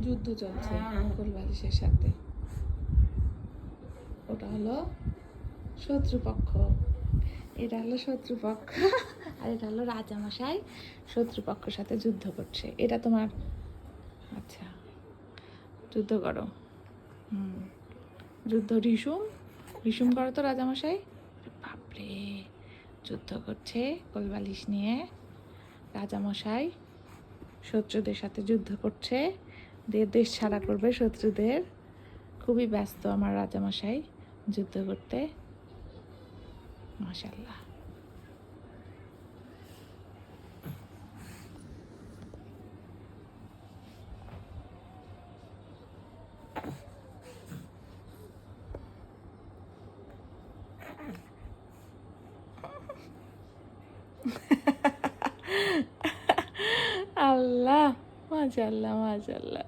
যুদ্ধ চলছে কোলবালিশের সাথে। ওটা হলো শত্রুপক্ষ, এটা হলো শত্রুপক্ষ, আর এটা হলো রাজামশাই শত্রুপক্ষের সাথে যুদ্ধ করছে। এটা তোমার, আচ্ছা যুদ্ধ করো। যুদ্ধ রিসুম রিসুম করো তো রাজামশাই। বাপরে, যুদ্ধ করছে কোলবালিশ নিয়ে রাজামশাই, শত্রুদের সাথে যুদ্ধ করছে, দেশ ছাড়া করবে শত্রুদের। খুবই ব্যস্ত আমার রাজামশাই যুদ্ধ করতে। মাশাআল্লাহ। আল্লাহ, মাশাআল্লাহ মাশাআল্লাহ।